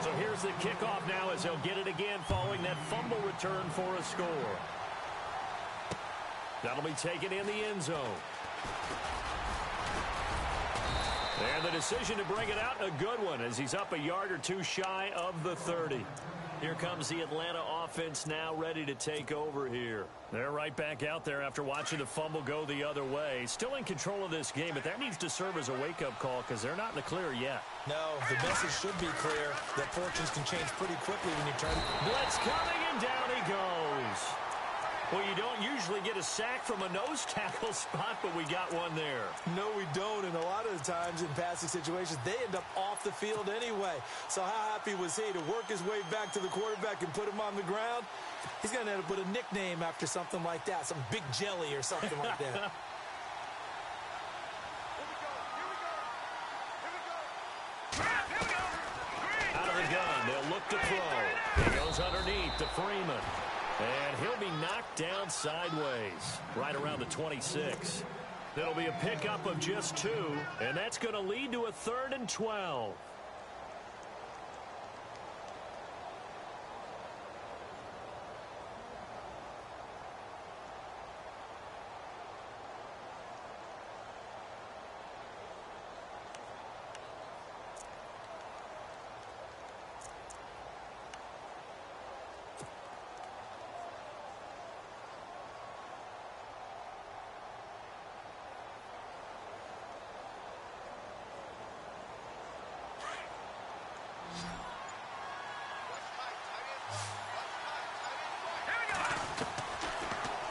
So here's the kickoff now as they'll get it again following that fumble return for a score. That'll be taken in the end zone. And the decision to bring it out, a good one, as he's up a yard or 2 shy of the 30. Here comes the Atlanta offense now ready to take over here. They're right back out there after watching the fumble go the other way. Still in control of this game, but that needs to serve as a wake-up call because they're not in the clear yet. No, the message should be clear that fortunes can change pretty quickly when you turn. Blitz coming, and down he goes. Well, you don't usually get a sack from a nose tackle spot, but we got one there. No, we don't, and a lot of the times in passing situations, they end up off the field anyway. So how happy was he to work his way back to the quarterback and put him on the ground? He's going to end up with a nickname after something like that, some Big Jelly or something like that. Out of the gun, they'll look to throw. He goes underneath to Freeman. And he'll be knocked down sideways, right around the 26. That'll be a pickup of just 2, and that's going to lead to a 3rd and 12.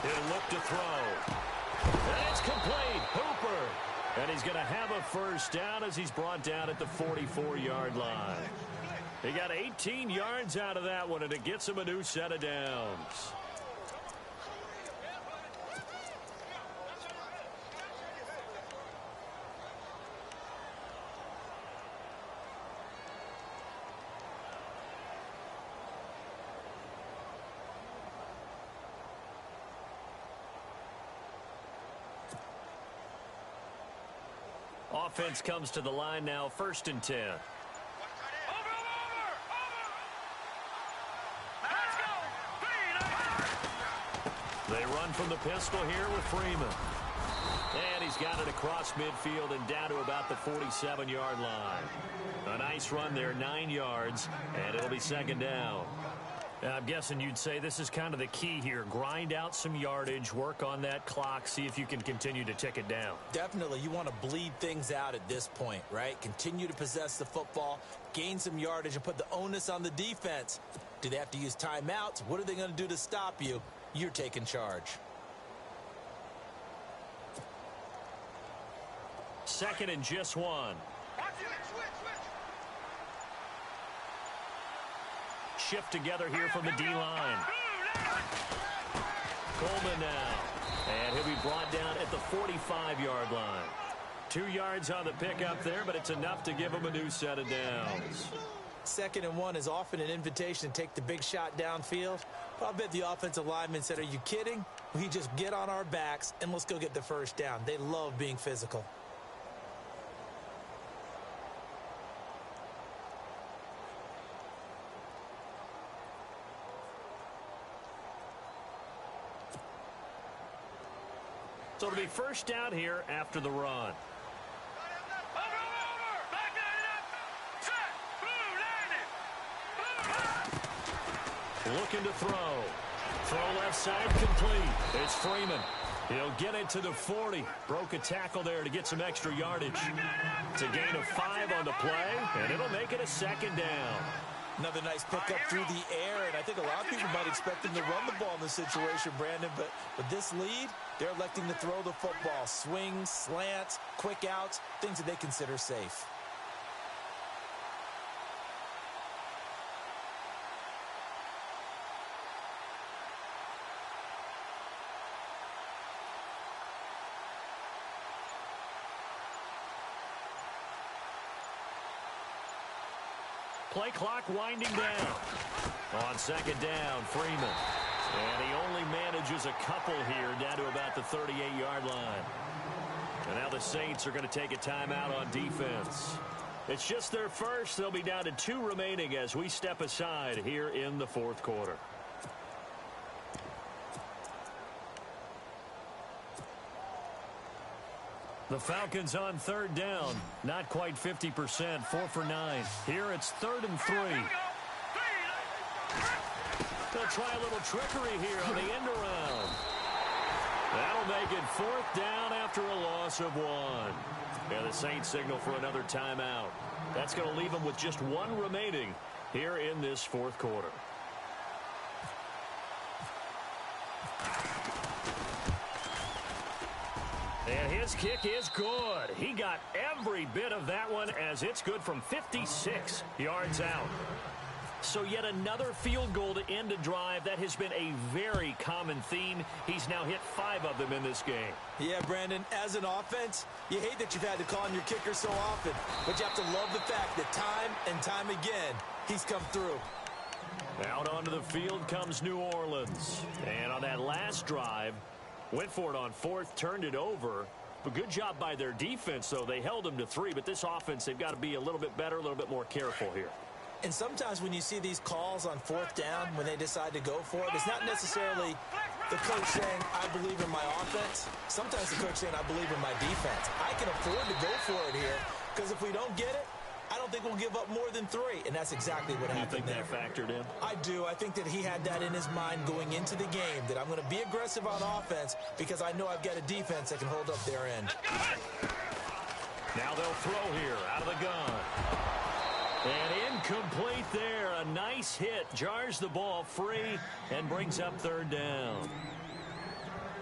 He'll look to throw. And it's complete. Hooper. And he's going to have a first down as he's brought down at the 44-yard line. He got 18 yards out of that one, and it gets him a new set of downs. Offense comes to the line now, 1st and 10. They run from the pistol here with Freeman. And he's got it across midfield and down to about the 47-yard line. A nice run there, 9 yards, and it'll be 2nd down. I'm guessing you'd say this is kind of the key here. Grind out some yardage, work on that clock, see if you can continue to tick it down. Definitely. You want to bleed things out at this point, right? Continue to possess the football, gain some yardage, and put the onus on the defense. Do they have to use timeouts? What are they going to do to stop you? You're taking charge. 2nd and just 1. Shift together here from the D-line. Coleman now. And he'll be brought down at the 45-yard line. 2 yards on the pickup there, but it's enough to give him a new set of downs. 2nd and 1 is often an invitation to take the big shot downfield. But I bet the offensive lineman said, are you kidding? We just get on our backs and let's go get the first down. They love being physical. So it'll be first down here after the run. Looking to throw. Throw left side complete. It's Freeman. He'll get it to the 40. Broke a tackle there to get some extra yardage. It's a gain of 5 on the play, and it'll make it a 2nd down. Another nice pickup through the air, and I think a lot of people might expect him to run the ball in this situation, Brandon, but with this lead, they're electing to throw the football. Swings, slants, quick outs, things that they consider safe. Play clock winding down. On 2nd down, Freeman. And he only manages a couple here down to about the 38-yard line. And now the Saints are going to take a timeout on defense. It's just their first. They'll be down to 2 remaining as we step aside here in the 4th quarter. The Falcons on 3rd down. Not quite 50%. 4 for 9. Here it's 3rd and 3. They'll try a little trickery here on the end around. That'll make it 4th down after a loss of 1. Yeah, the Saints signal for another timeout. That's going to leave them with just 1 remaining here in this 4th quarter. And his kick is good. He got every bit of that one as it's good from 56 yards out. So yet another field goal to end a drive. That has been a very common theme. He's now hit 5 of them in this game. Yeah, Brandon, as an offense, you hate that you've had to call on your kicker so often, but you have to love the fact that time and time again, he's come through. Out onto the field comes New Orleans. And on that last drive, went for it on 4th, turned it over. But good job by their defense, though. They held them to 3, but this offense, they've got to be a little bit better, a little bit more careful here. And sometimes when you see these calls on 4th down, when they decide to go for it, it's not necessarily the coach saying, I believe in my offense. Sometimes the coach saying, I believe in my defense. I can afford to go for it here, because if we don't get it, I don't think we'll give up more than 3, and that's exactly what happened there. You think that factored in? I do. I think that he had that in his mind going into the game, that I'm going to be aggressive on offense because I know I've got a defense that can hold up their end. Now they'll throw here out of the gun. And incomplete there. A nice hit. Jars the ball free and brings up 3rd down.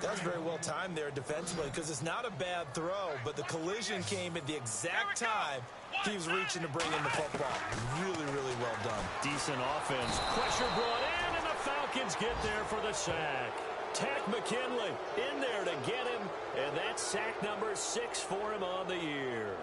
That was very well timed there defensively because it's not a bad throw, but the collision came at the exact time he was reaching to bring in the football. Really, really well done. Decent offense. Pressure brought in, and the Falcons get there for the sack. Tack McKinley in there to get him, and that's sack number 6 for him on the year.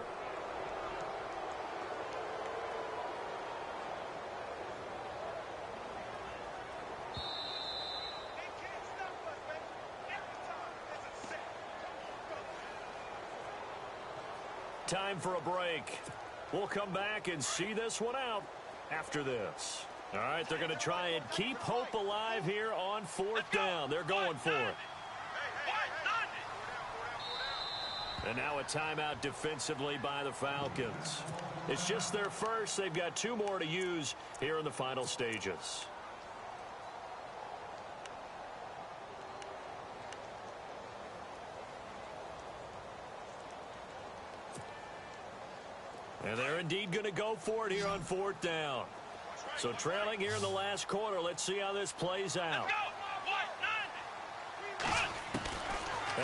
Time for a break. We'll come back and see this one out after this. All right, they're going to try and keep hope alive here on 4th down. They're going for it. And now a timeout defensively by the Falcons. It's just their first. They've got 2 more to use here in the final stages. And they're indeed going to go for it here on 4th down. So trailing here in the last quarter. Let's see how this plays out.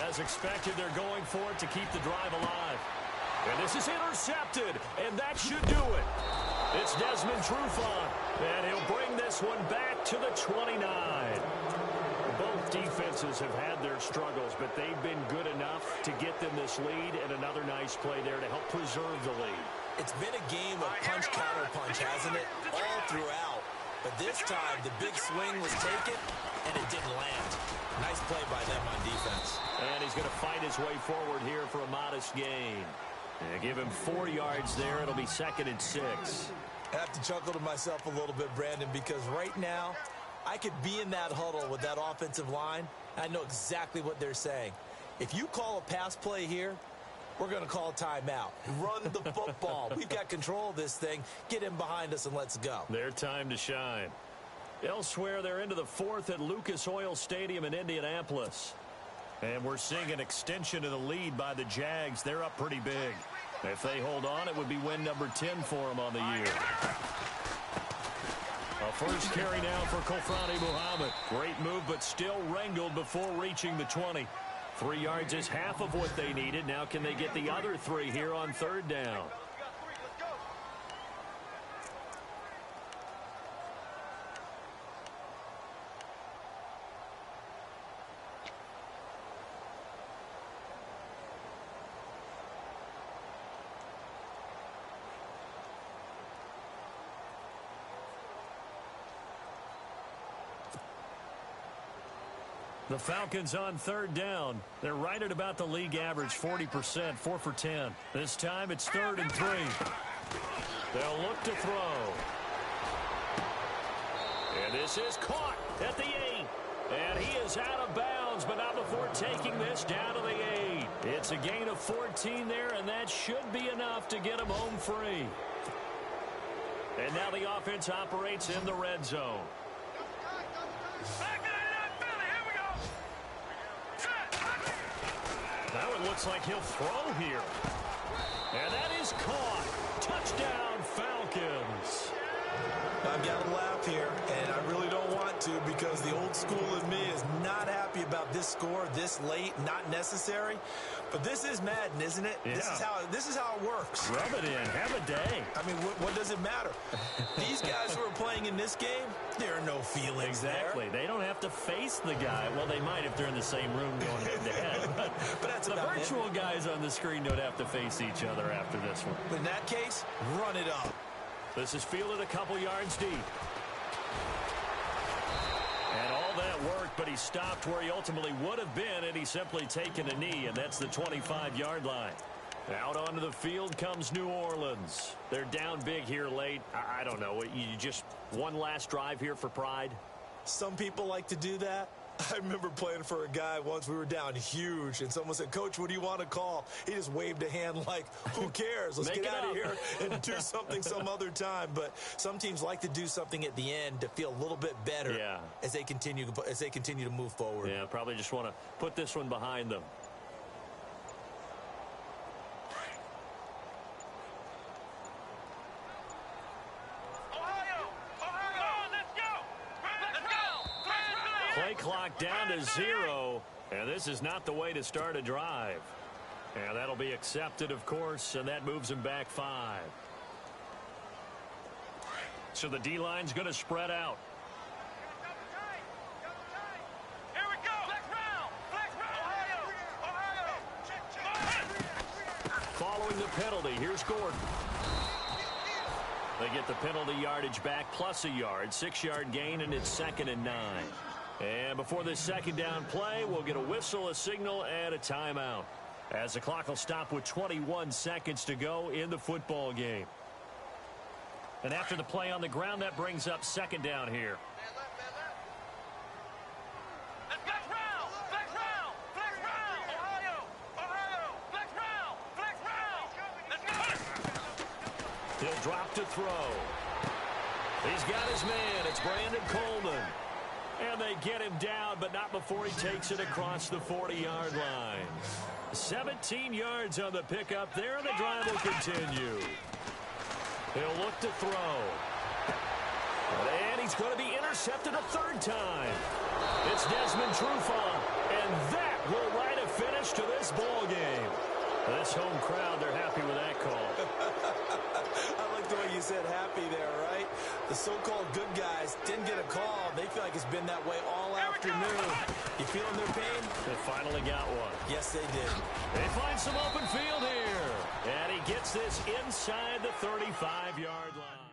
As expected, they're going for it to keep the drive alive. And this is intercepted, and that should do it. It's Desmond Trufant, and he'll bring this one back to the 29. Both defenses have had their struggles, but they've been good enough to get them this lead, and another nice play there to help preserve the lead. It's been a game of punch-counter-punch, hasn't it? All throughout. But this time, the big swing was taken, and it didn't land. Nice play by them on defense. And he's going to fight his way forward here for a modest gain. And give him 4 yards there. It'll be 2nd and 6. I have to chuckle to myself a little bit, Brandon, because right now, I could be in that huddle with that offensive line. I know exactly what they're saying. If you call a pass play here, we're going to call timeout. Run the football. We've got control of this thing. Get him behind us and let's go. Their time to shine. Elsewhere, they're into the 4th at Lucas Oil Stadium in Indianapolis. And we're seeing an extension of the lead by the Jags. They're up pretty big. If they hold on, it would be win number 10 for them on the year. A first carry now for Kofrani Muhammad. Great move, but still wrangled before reaching the 20. 3 yards is half of what they needed. Now can they get the other 3 here on third down? The Falcons on third down. They're right at about the league average, 40%, 4 for 10. This time it's 3rd and 3. They'll look to throw. And this is caught at the 8. And he is out of bounds, but not before taking this down to the 8. It's a gain of 14 there, and that should be enough to get him home free. And now the offense operates in the red zone. Now it looks like he'll throw here. And that is caught. Touchdown, Falcons. I've got to laugh here, and I really don't want to because the old school in me is not happy about this score this late, not necessary. But this is Madden, isn't it? Yeah. This is how it works. Rub it in. Have a day. I mean, what does it matter? These guys who are playing in this game, there are no feelings Exactly. there. They don't have to face the guy. Well, they might if they're in the same room going head-to-head. But that's the about virtual guys on the screen don't have to face each other after this one. But in that case, run it up. This is fielded a couple yards deep. And all that worked, but he stopped where he ultimately would have been had he simply taken a knee, and that's the 25-yard line. Out onto the field comes New Orleans. They're down big here late. I don't know. You just one last drive here for pride? Some people like to do that. I remember playing for a guy once. We were down huge, and someone said, "Coach, what do you want to call?" He just waved a hand like, who cares? Let's get out of here and do something some other time. But some teams like to do something at the end to feel a little bit better as they continue to move forward. Yeah, probably just want to put this one behind them. Play clock down to 0, and this is not the way to start a drive. And that'll be accepted, of course, and that moves him back 5. So the D-line's going to spread out. Here we go. Flex round. Ohio. Following the penalty, here's Gordon. They get the penalty yardage back plus a yard, 6-yard gain, and it's 2nd and 9. And before this second down play, we'll get a whistle, a signal, and a timeout, as the clock will stop with 21 seconds to go in the football game. And after the play on the ground, that brings up 2nd down here. He'll drop to throw. He's got his man. It's Brandon Coleman. And they get him down, but not before he takes it across the 40-yard line. 17 yards on the pickup there, and the drive will continue. He'll look to throw. And he's going to be intercepted a 3rd time. It's Desmond Trufant, and that will write a finish to this ball game. This home crowd, they're happy with that call. I like the way you said happy there, right? The so-called good guys didn't get a call. They feel like it's been that way all afternoon. You feeling their pain? They finally got one. Yes, they did. They find some open field here. And he gets this inside the 35-yard line.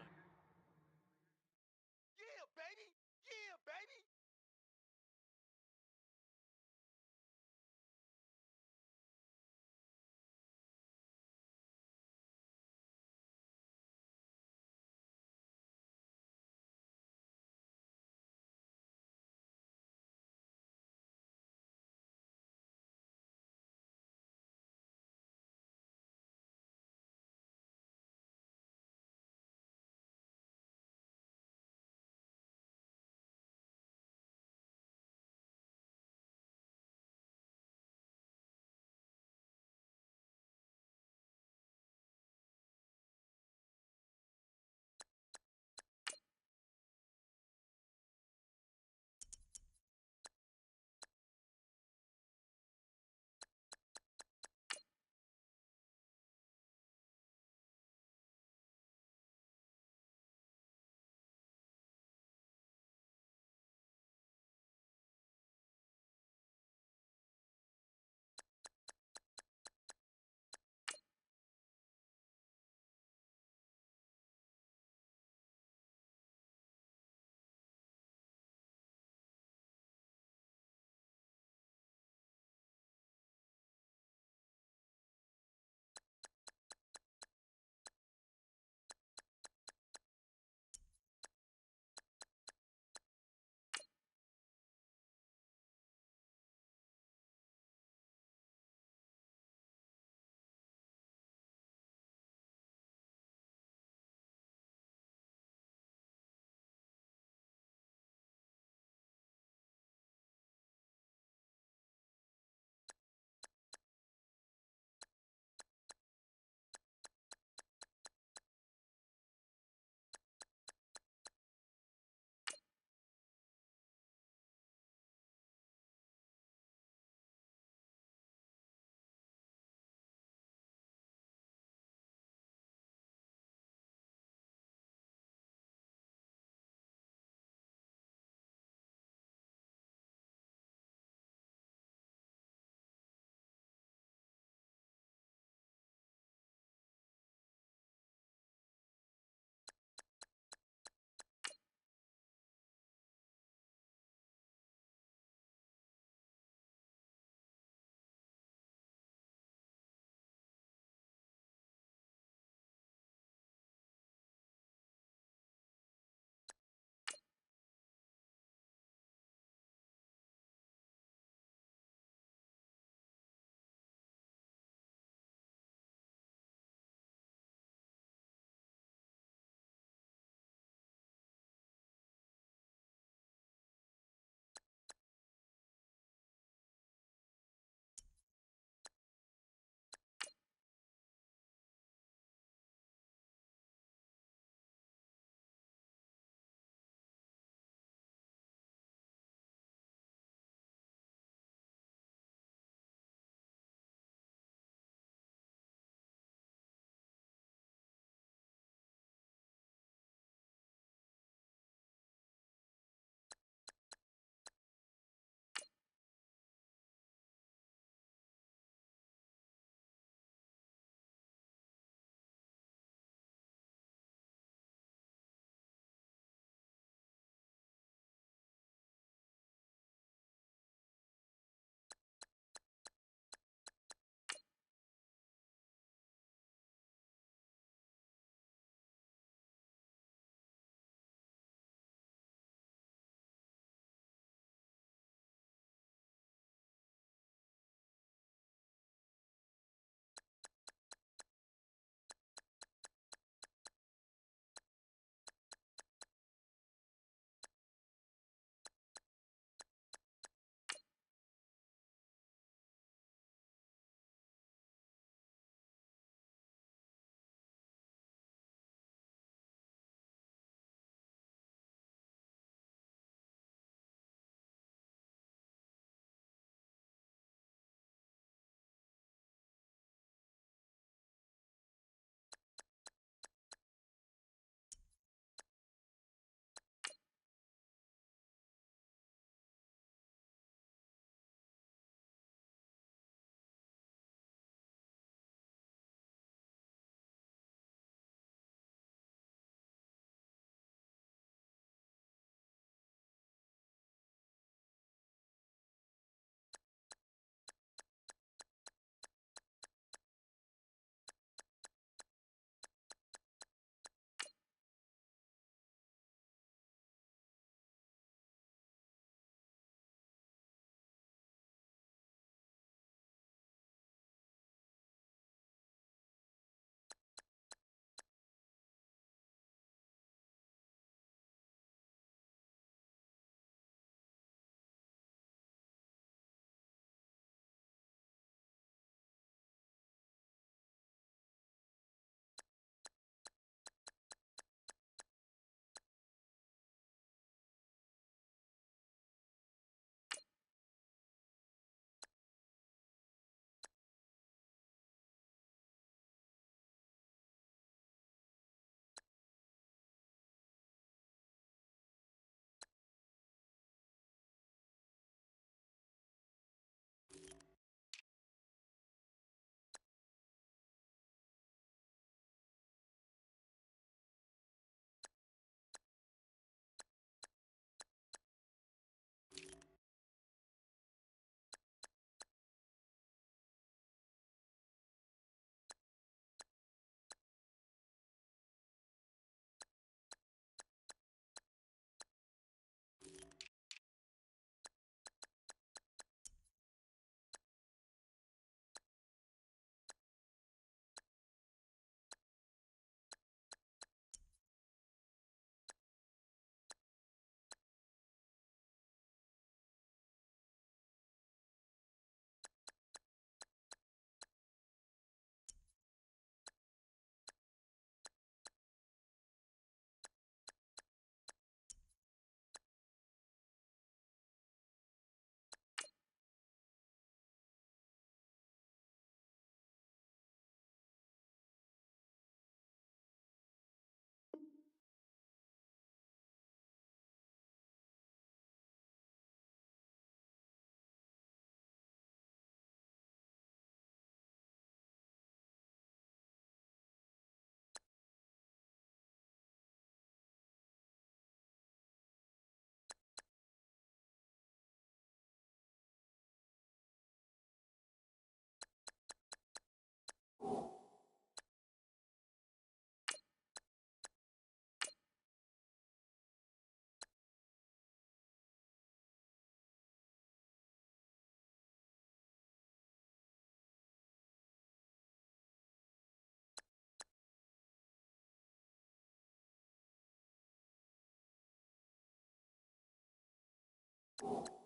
you.